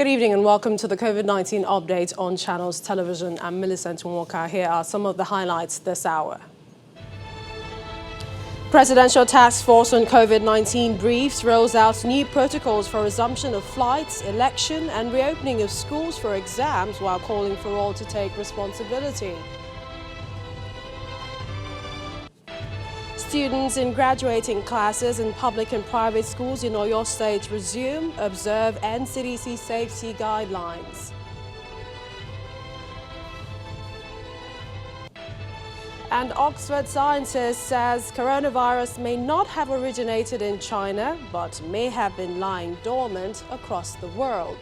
Good evening and welcome to the COVID-19 update on Channels Television. I'm Millicent Nwaka. Here are some of the highlights this hour. Presidential Task Force on COVID-19 briefs, rolls out new protocols for resumption of flights, election and reopening of schools for exams while calling for all to take responsibility. Students in graduating classes in public and private schools in Oyo State resume, observe NCDC safety guidelines. And Oxford scientist says coronavirus may not have originated in China, but may have been lying dormant across the world.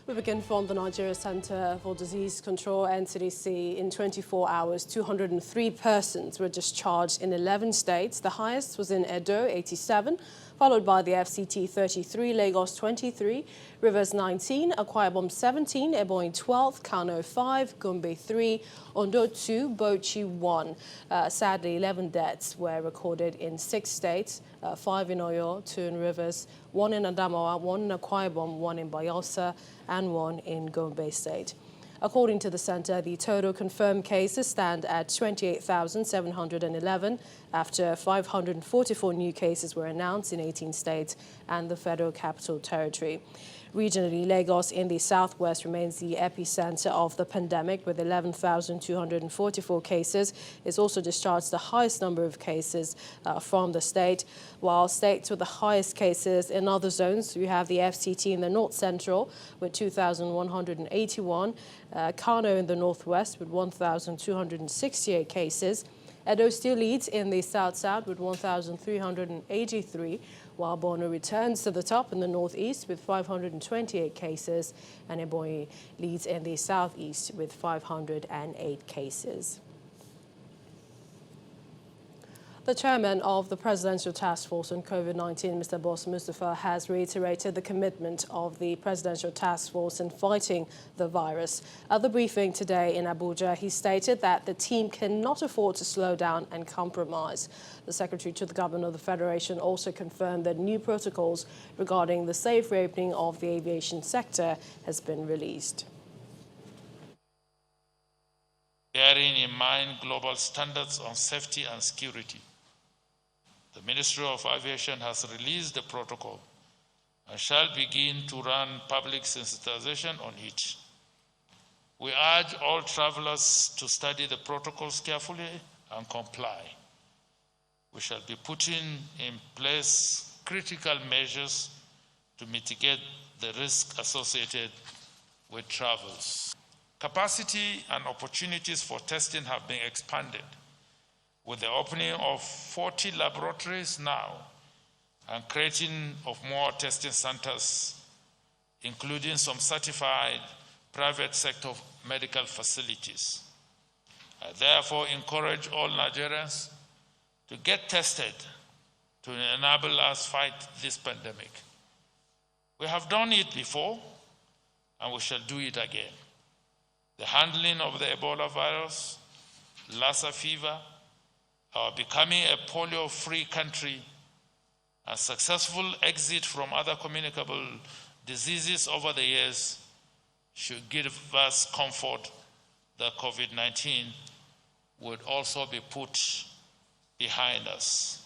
We begin from the Nigeria Center for Disease Control, NCDC. In 24 hours, 203 persons were discharged in 11 states. The highest was in Edo, 87, followed by the FCT 33, Lagos 23, Rivers 19, Akwa Ibom 17, Ebonyi 12, Kano 5, Gombe 3, Ondo 2, Bauchi 1. Sadly, 11 deaths were recorded in 6 states, 5 in Oyo, 2 in Rivers, 1 in Adamawa, 1 in Akwa Ibom, 1 in Bayelsa, and 1 in Gombe State. According to the center, the total confirmed cases stand at 28,711 after 544 new cases were announced in 18 states and the Federal Capital Territory. Regionally, Lagos in the southwest remains the epicenter of the pandemic with 11,244 cases. It's also discharged the highest number of cases from the state, while states with the highest cases in other zones, we have the FCT in the north central with 2,181, Kano in the northwest with 1,268 cases. Edo still leads in the south-south with 1,383, while Borno returns to the top in the northeast with 528 cases, and Ebonyi leads in the southeast with 508 cases. The chairman of the Presidential Task Force on COVID-19, Mr. Boss Mustafa, has reiterated the commitment of the Presidential Task Force in fighting the virus. At the briefing today in Abuja, he stated that the team cannot afford to slow down and compromise. The Secretary to the Governor of the Federation also confirmed that new protocols regarding the safe reopening of the aviation sector has been released. Bearing in mind global standards on safety and security, the Ministry of Aviation has released the protocol and shall begin to run public sensitization on it. We urge all travelers to study the protocols carefully and comply. We shall be putting in place critical measures to mitigate the risk associated with travels. Capacity and opportunities for testing have been expanded, with the opening of 40 laboratories now and creating of more testing centers, including some certified private sector medical facilities. I therefore encourage all Nigerians to get tested to enable us fight this pandemic. We have done it before and we shall do it again. The handling of the Ebola virus, Lassa fever, our becoming a polio-free country, and successful exit from other communicable diseases over the years should give us comfort that COVID-19 would also be put behind us.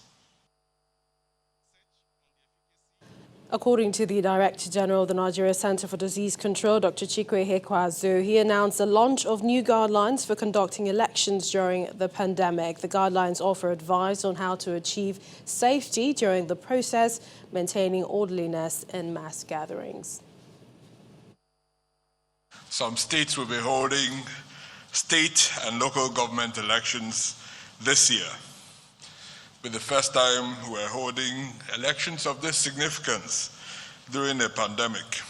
According to the Director General of the Nigeria Center for Disease Control, Dr. Chikwe Hekwazu, he announced the launch of new guidelines for conducting elections during the pandemic. The guidelines offer advice on how to achieve safety during the process, maintaining orderliness in mass gatherings. Some states will be holding state and local government elections this year. For the first time, we're holding elections of this significance during a pandemic.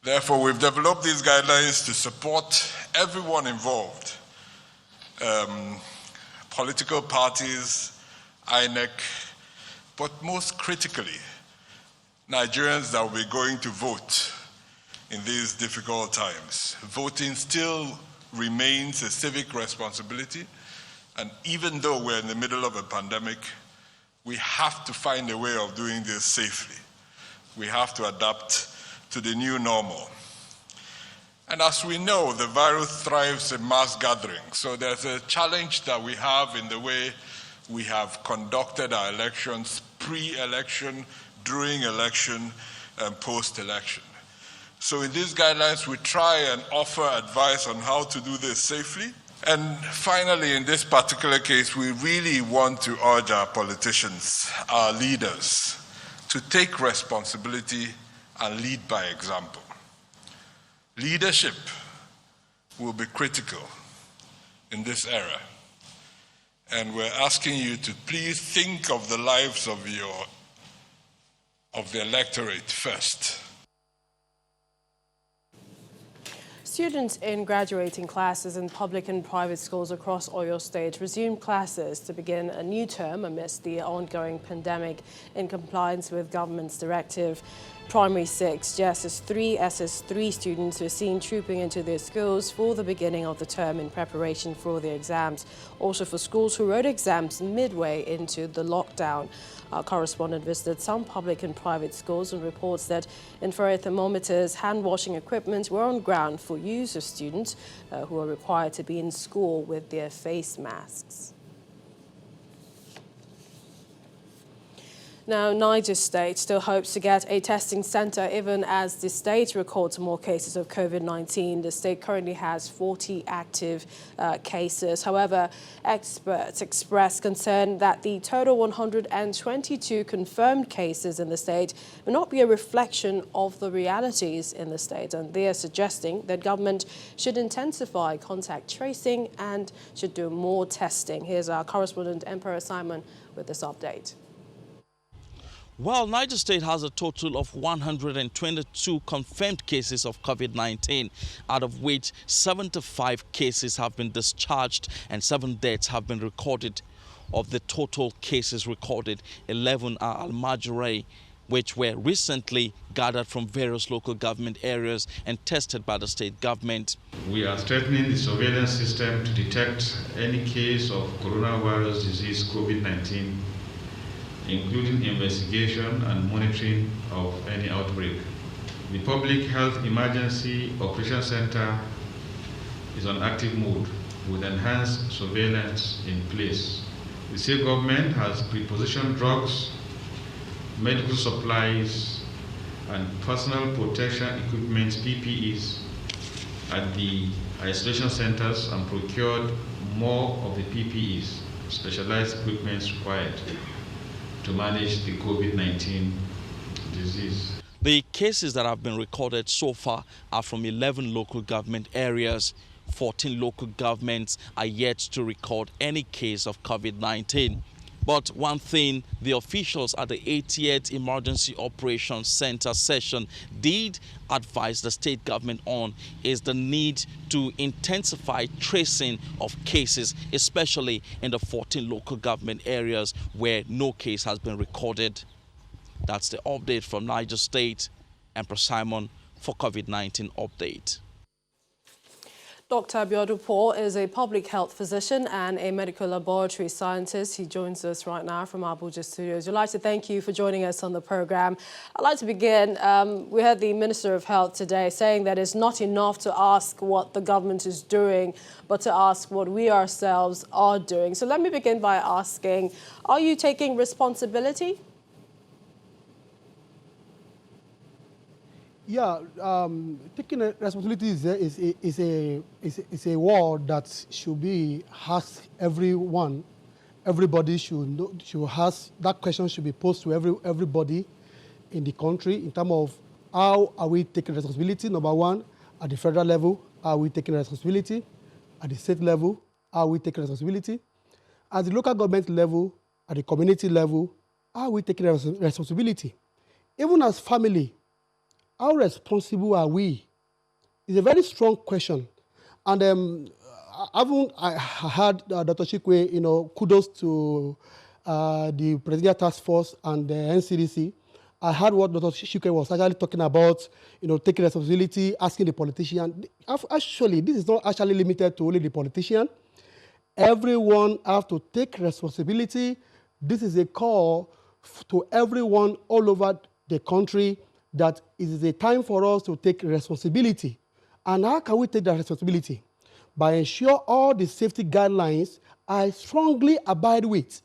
Therefore, we've developed these guidelines to support everyone involved, political parties, INEC, but most critically, Nigerians that will be going to vote in these difficult times. Voting still remains a civic responsibility. And even though we're in the middle of a pandemic, we have to find a way of doing this safely. We have to adapt to the new normal. And as we know, the virus thrives in mass gatherings. So there's a challenge that we have in the way we have conducted our elections, pre-election, during election, and post-election. So in these guidelines, we try and offer advice on how to do this safely. And finally, in this particular case, we really want to urge our politicians, our leaders, to take responsibility and lead by example. Leadership will be critical in this era. And we're asking you to please think of the lives of the electorate first. Students in graduating classes in public and private schools across Oyo State resumed classes to begin a new term amidst the ongoing pandemic in compliance with government's directive. Primary 6 JSS3 SS3 students were seen trooping into their schools for the beginning of the term in preparation for their exams. Also for schools who wrote exams midway into the lockdown. Our correspondent visited some public and private schools and reports that infrared thermometers, hand washing equipment were on ground for use of students who are required to be in school with their face masks. Now, Niger State still hopes to get a testing centre even as the state records more cases of COVID-19. The state currently has 40 active cases. However, experts express concern that the total 122 confirmed cases in the state may not be a reflection of the realities in the state. And they are suggesting that government should intensify contact tracing and should do more testing. Here's our correspondent, Emperor Simon, with this update. Well, Niger State has a total of 122 confirmed cases of COVID-19, out of which 75 cases have been discharged and 7 deaths have been recorded. Of the total cases recorded, 11 are Almajirai, which were recently gathered from various local government areas and tested by the state government. We are strengthening the surveillance system to detect any case of coronavirus disease COVID-19, including investigation and monitoring of any outbreak. The Public Health Emergency Operations Center is on active mode with enhanced surveillance in place. The state government has pre-positioned drugs, medical supplies, and personal protection equipment, PPEs, at the isolation centers and procured more of the PPEs, specialized equipment required to manage the COVID-19 disease. The cases that have been recorded so far are from 11 local government areas. 14 local governments are yet to record any case of COVID-19. But one thing the officials at the 80th Emergency Operations Center session did advise the state government on is the need to intensify tracing of cases, especially in the 14 local government areas where no case has been recorded. That's the update from Niger State. Emperor Simon for COVID-19 update. Dr. Abiodun Paul is a public health physician and a medical laboratory scientist. He joins us right now from Abuja studios. We'd like to thank you for joining us on the program. I'd like to begin. We heard the Minister of Health today saying that it's not enough to ask what the government is doing, but to ask what we ourselves are doing. So let me begin by asking, are you taking responsibility? Yeah, taking responsibility is a word that should be asked everyone. Everybody should ask, that question should be posed to everybody in the country in terms of how are we taking responsibility, number one, at the federal level, how are we taking responsibility, at the state level, how are we taking responsibility, at the local government level, at the community level, how are we taking responsibility, even as family. How responsible are we? It's a very strong question. And I had Dr. Chikwe, kudos to the Presidential Task Force and the NCDC. I heard what Dr. Chikwe was actually talking about, taking responsibility, asking the politician. Actually, this is not actually limited to only the politician. Everyone have to take responsibility, This is a call to everyone all over the country that it is a time for us to take responsibility. And how can we take that responsibility? By ensuring all the safety guidelines I strongly abide with.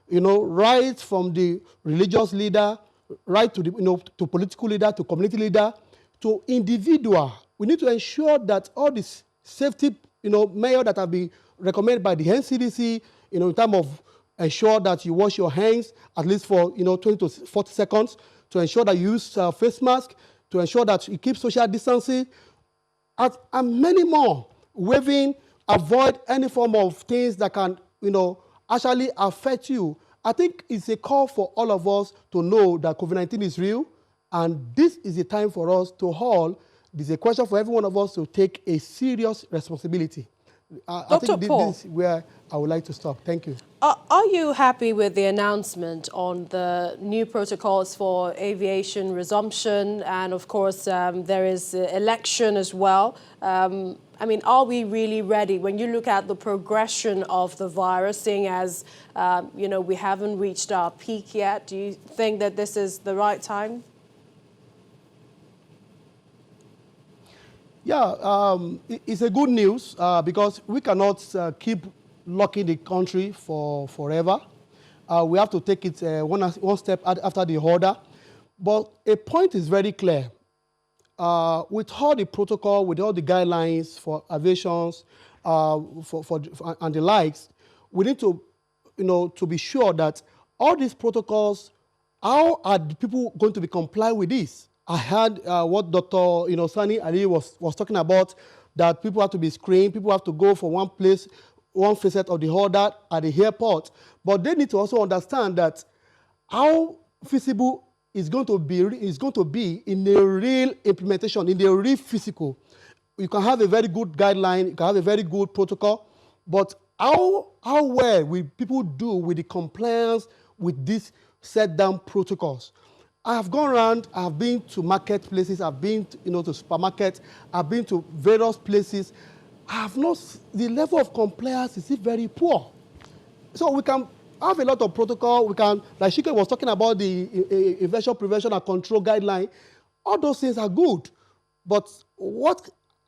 Right from the religious leader, right to the to political leader, to community leader, to individual. We need to ensure that all these safety measures that have been recommended by the NCDC, in terms of ensure that you wash your hands at least for 20 to 40 seconds, to ensure that you use face mask, to ensure that you keep social distancing, and many more. Waving, avoid any form of things that can actually affect you. I think it's a call for all of us to know that COVID-19 is real, and this is a time for us to all. This is a question for every one of us to take a serious responsibility. I think this is where I would like to stop. Thank you. Are you happy with the announcement on the new protocols for aviation resumption? And of course, there is election as well. I mean, are we really ready? When you look at the progression of the virus, seeing as, we haven't reached our peak yet, do you think that this is the right time? Yeah, it's a good news because we cannot keep locking the country for forever. We have to take it one step after the other. But a point is very clear. With all the protocol, with all the guidelines for aviations, and the likes, we need to, to be sure that all these protocols, how are the people going to be compliant with this? I heard what Dr. Sani Ali was talking about, that people have to be screened, people have to go from one place, one facet of the other at the airport. But they need to also understand that how feasible is going to be in a real implementation, in the real physical. You can have a very good guideline, you can have a very good protocol, but how well will people do with the compliance with these set down protocols? I have gone around, I have been to marketplaces, I've been to supermarkets, I've been to various places. I have not, the level of compliance is very poor. So we can have a lot of protocol, we can, like Shike was talking about the infection prevention and control guideline, all those things are good. But how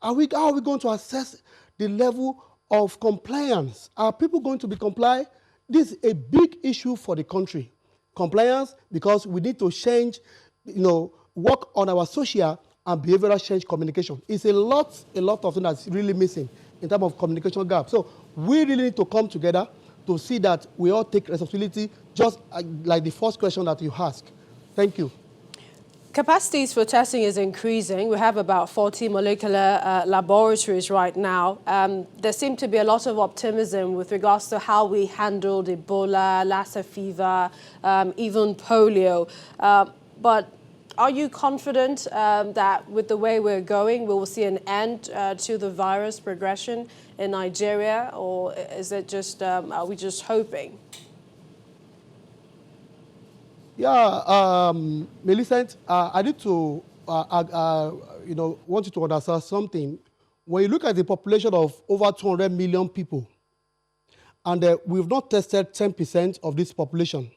are we going to assess the level of compliance? Are people going to be compliant? This is a big issue for the country. Compliance, because we need to change, work on our social and behavioral change communication. It's a lot of things that's really missing in terms of communication gap. So we really need to come together to see that we all take responsibility, just like the first question that you asked. Thank you. Capacities for testing is increasing. We have about 40 molecular laboratories right now. There seems to be a lot of optimism with regards to how we handled Ebola, Lassa fever, even polio. But are you confident that with the way we're going, we will see an end to the virus progression in Nigeria, or is it just, are we just hoping? Yeah, Millicent, I need to, want you to understand something. When you look at the population of over 200 million people, and we've not tested 10% of this population,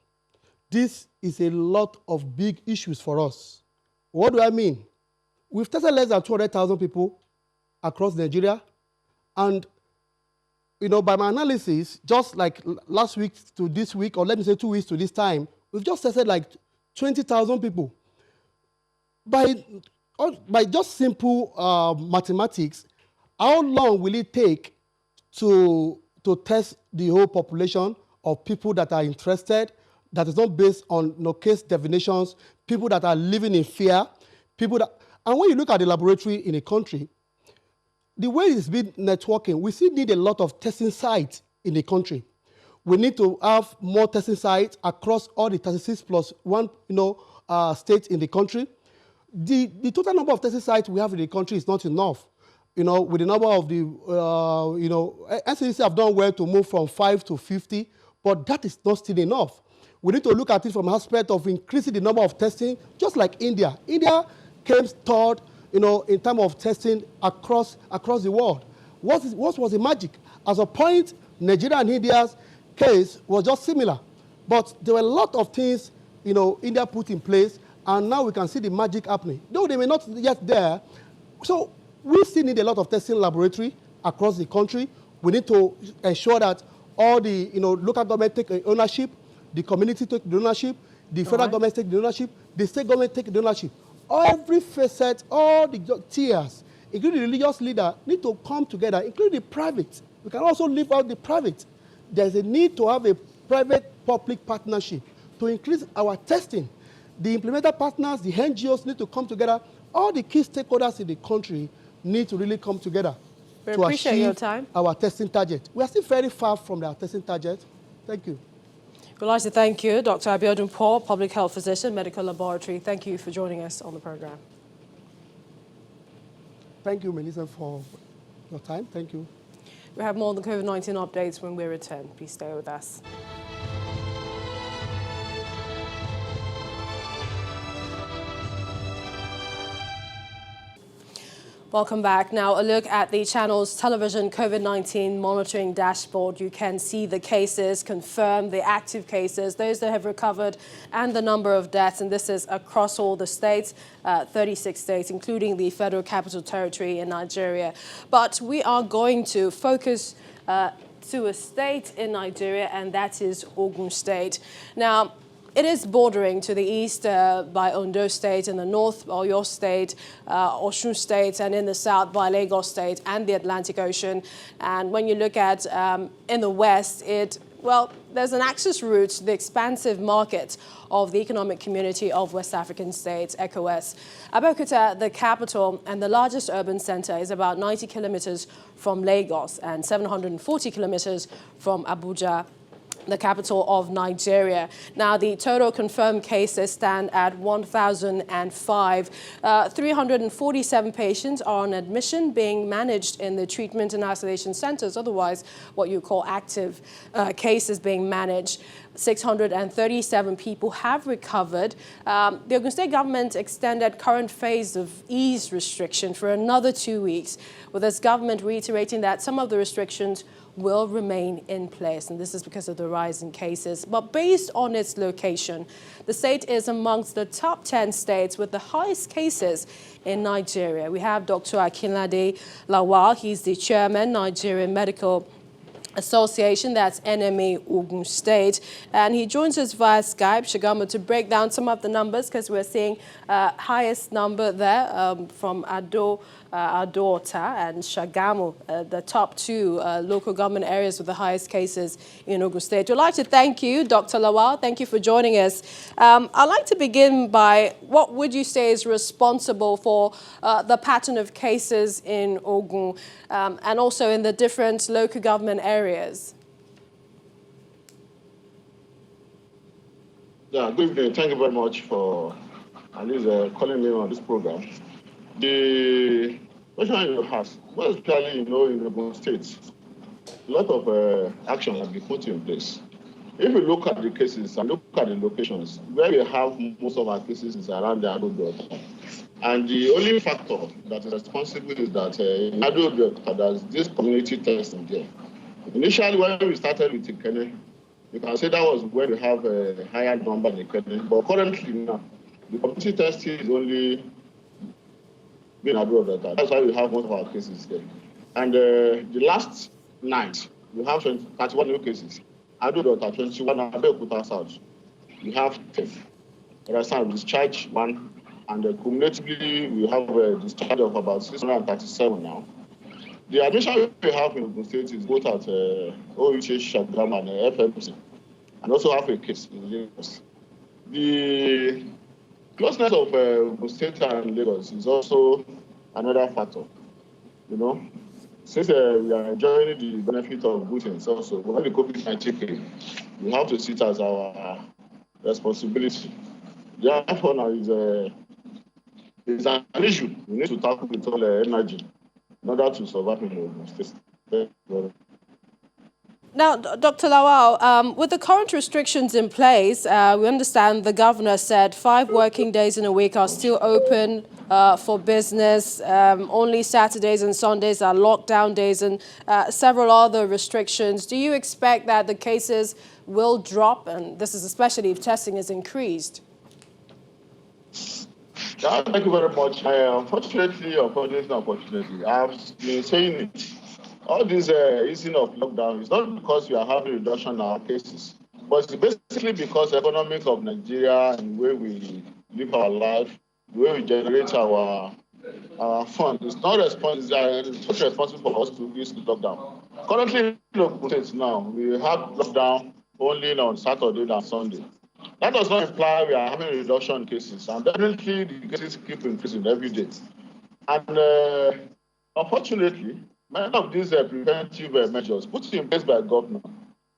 this is a lot of big issues for us. What do I mean? We've tested less than 200,000 people across Nigeria, and by my analysis, just like last week to this week, or let me say 2 weeks to this time, we've just tested like 20,000 people. By just simple mathematics, how long will it take to test the whole population of people that are interested, that is not based on case definitions, people that are living in fear, and when you look at the laboratory in a country, the way it's been networking, we still need a lot of testing sites in the country. We need to have more testing sites across all the 36 plus one, states in the country. The total number of testing sites we have in the country is not enough. With the number of the, NCDC have done well to move from 5 to 50, but that is not still enough. We need to look at it from an aspect of increasing the number of testing, just like India. India came third, in terms of testing across the world. What was the magic? As a point, Nigeria and India's case was just similar. But there were a lot of things, India put in place, and now we can see the magic happening. Though they may not yet there, so we still need a lot of testing laboratory across the country. We need to ensure that all the local government take ownership, the community take the ownership, the federal government take the ownership, the state government take the ownership. Every facet, all the tiers, including the religious leader, need to come together, including the private. We can also leave out the private. There's a need to have a private-public partnership to increase our testing. The implementer partners, the NGOs need to come together. All the key stakeholders in the country need to really come together to achieve our testing target. We are still very far from our testing target. Thank you. We'd like to thank you, Dr. Abiodun Paul, Public Health Physician, Medical Laboratory. Thank you for joining us on the program. Thank you, Melissa, for your time. Thank you. We have more on the COVID-19 updates when we return. Please stay with us. Welcome back. Now, a look at the channel's television COVID-19 monitoring dashboard. You can see the cases, confirm the active cases, those that have recovered, and the number of deaths. And this is across all the states, 36 states, including the Federal Capital Territory in Nigeria. But we are going to focus to a state in Nigeria, and that is Ogun State. Now, it is bordering to the east by Ondo State, in the north, Oyo State, Osun State, and in the south by Lagos State and the Atlantic Ocean. And when you look at in the west, there's an access route to the expansive market of the Economic Community of West African States, ECOWAS. Abeokuta, the capital and the largest urban center, is about 90 kilometers from Lagos and 740 kilometers from Abuja, the capital of Nigeria. Now, the total confirmed cases stand at 1,005. 347 patients are on admission, being managed in the treatment and isolation centers, otherwise what you call active cases being managed. 637 people have recovered. The Ogun State government extended current phase of ease restriction for another 2 weeks, with this government reiterating that some of the restrictions will remain in place, and this is because of the rise in cases. But based on its location, the state is amongst the top 10 states with the highest cases in Nigeria. We have Dr. Akinlade Lawal. He's the chairman, Nigerian Medical Association, that's NMA Ogun State, and he joins us via Skype, Shagama, to break down some of the numbers, because we're seeing highest number there from Adota and Shagamu, the top two local government areas with the highest cases in Ogun State. We'd like to thank you, Dr. Lawal. Thank you for joining us. I'd like to begin by, what would you say is responsible for the pattern of cases in Ogun and also in the different local government areas? Yeah, good evening. Thank you very much for at least calling me on this program. The question you asked, well, especially in Ogun State, a lot of action has been put in place. If you look at the cases and look at the locations, where we have most of our cases is around the Ado Delta. And the only factor that is responsible is that in Ado Delta, there's this community testing there. Initially, when we started with Ikene, you can say that was where we have a higher number in Ikene. But currently now, the community testing is only being Ado Delta. That's why we have most of our cases there. And the last night, we have 31 new cases. Ado Delta, 21, Abeokuta South. We have 10. We discharge 1. And cumulatively, we have a discharge of about 637 now. The admission we have in Ogun State is both at OUH, Shagam, and FMC, and also have a case in Lagos. The closeness of Ogun State and Lagos is also another factor. Since we are enjoying the benefit of good things also, when the COVID-19 came, we have to see it as our responsibility. Therefore, now is an issue we need to tackle with all energy in order to survive in Ogun State. Now, Dr. Lawal, with the current restrictions in place, we understand the governor said 5 working days in a week are still open for business. Only Saturdays and Sundays are lockdown days, and several other restrictions. Do you expect that the cases will drop? And this is especially if testing is increased. Yeah, thank you very much. Unfortunately, I've been saying it. All this easing of lockdown is not because we are having a reduction in our cases, but it's basically because the economics of Nigeria and the way we live our life, the way we generate our funds, it's not responsible for us to use the lockdown. Currently, in Ogun State now, we have lockdown only on Saturday and Sunday. That does not imply we are having a reduction in cases, and definitely the cases keep increasing every day. And unfortunately, many of these preventive measures put in place by government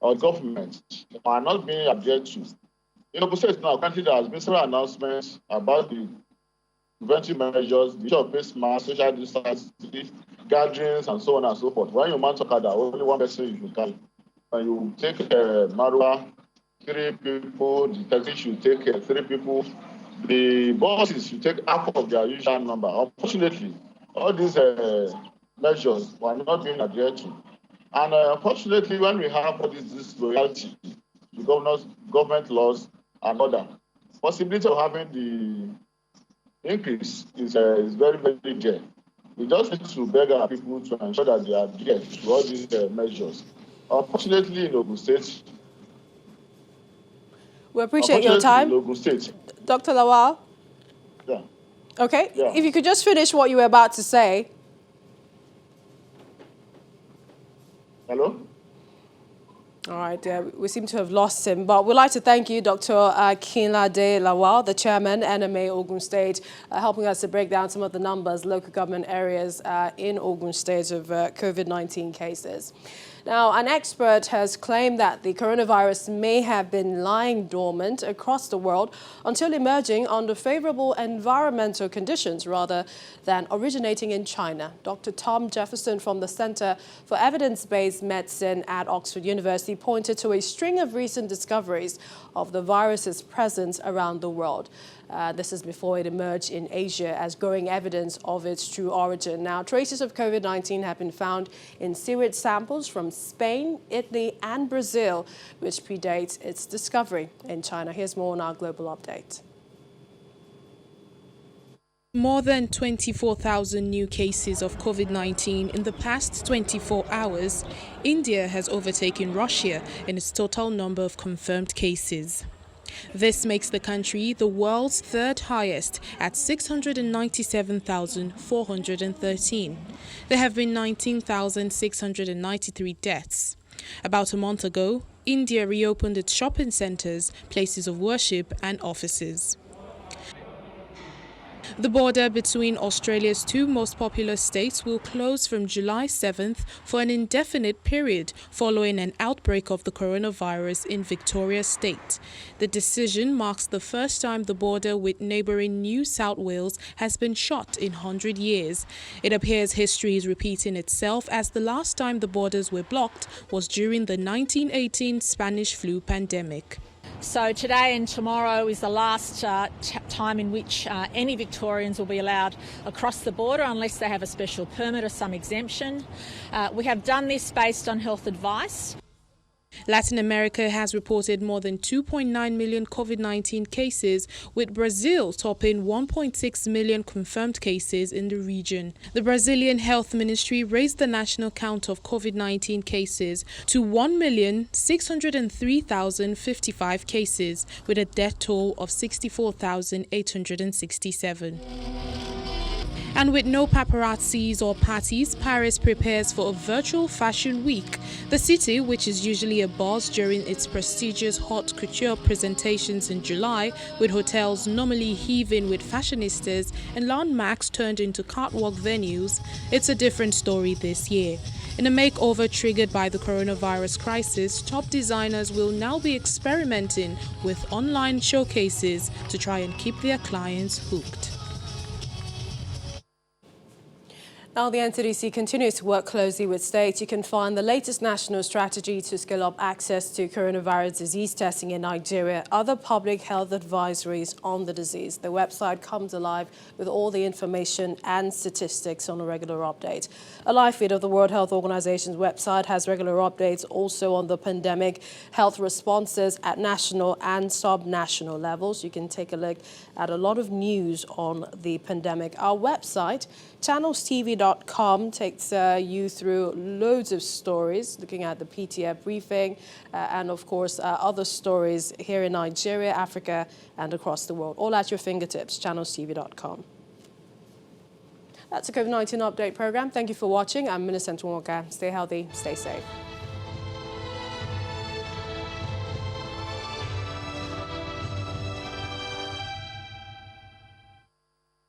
are not being adhered to. In Ogun State now, currently there has been several announcements about the preventive measures, the issue of face masks, social distancing, gatherings, and so on and so forth. When you mount Okada, only one person you should carry. When you take Marua, 3 people, the taxi should take 3 people, the buses should take half of their usual number. Unfortunately, all these measures were not being adhered to. And unfortunately, when we have all this loyalty, the government laws and other, possibility of having the increase is very, very dear. We just need to beg our people to ensure that they adhere to all these measures. Unfortunately, in Ogun State, we appreciate your time. In Ogun State, Dr. Lawal? Yeah. Okay. Yeah. If you could just finish what you were about to say. Hello? All right, we seem to have lost him, but we'd like to thank you, Dr. Kinlade Lawal, the chairman, NMA Ogun State, helping us to break down some of the numbers, local government areas in Ogun State of COVID-19 cases. Now, an expert has claimed that the coronavirus may have been lying dormant across the world until emerging under favorable environmental conditions rather than originating in China. Dr. Tom Jefferson from the Center for Evidence-Based Medicine at Oxford University pointed to a string of recent discoveries of the virus's presence around the world. This is before it emerged in Asia as growing evidence of its true origin. Now, traces of COVID-19 have been found in sewage samples from Spain, Italy and Brazil, which predates its discovery in China. Here's more on our global update. More than 24,000 new cases of COVID-19 in the past 24 hours, India has overtaken Russia in its total number of confirmed cases. This makes the country the world's 3rd highest at 697,413. There have been 19,693 deaths. About a month ago, India reopened its shopping centers, places of worship and offices. The border between Australia's 2 most populous states will close from July 7th for an indefinite period following an outbreak of the coronavirus in Victoria State. The decision marks the first time the border with neighbouring New South Wales has been shut in 100 years. It appears history is repeating itself as the last time the borders were blocked was during the 1918 Spanish flu pandemic. So today and tomorrow is the last time in which any Victorians will be allowed across the border unless they have a special permit or some exemption. We have done this based on health advice. Latin America has reported more than 2.9 million COVID-19 cases, with Brazil topping 1.6 million confirmed cases in the region. The Brazilian Health Ministry raised the national count of COVID-19 cases to 1,603,055 cases, with a death toll of 64,867. And with no paparazzis or parties, Paris prepares for a virtual fashion week. The city, which is usually a buzz during its prestigious haute couture presentations in July, with hotels normally heaving with fashionistas and landmarks turned into catwalk venues, it's a different story this year. In a makeover triggered by the coronavirus crisis, top designers will now be experimenting with online showcases to try and keep their clients hooked. Now, the NCDC continues to work closely with states. You can find the latest national strategy to scale up access to coronavirus disease testing in Nigeria, other public health advisories on the disease. The website comes alive with all the information and statistics on a regular update. A live feed of the World Health Organization's website has regular updates also on the pandemic health responses at national and sub-national levels. You can take a look at a lot of news on the pandemic. Our website, channelstv.com, takes you through loads of stories, looking at the PTF briefing and, of course, other stories here in Nigeria, Africa, and across the world. All at your fingertips, channelstv.com. That's a COVID-19 update program. Thank you for watching. I'm Millicent Wonka. Stay healthy, stay safe.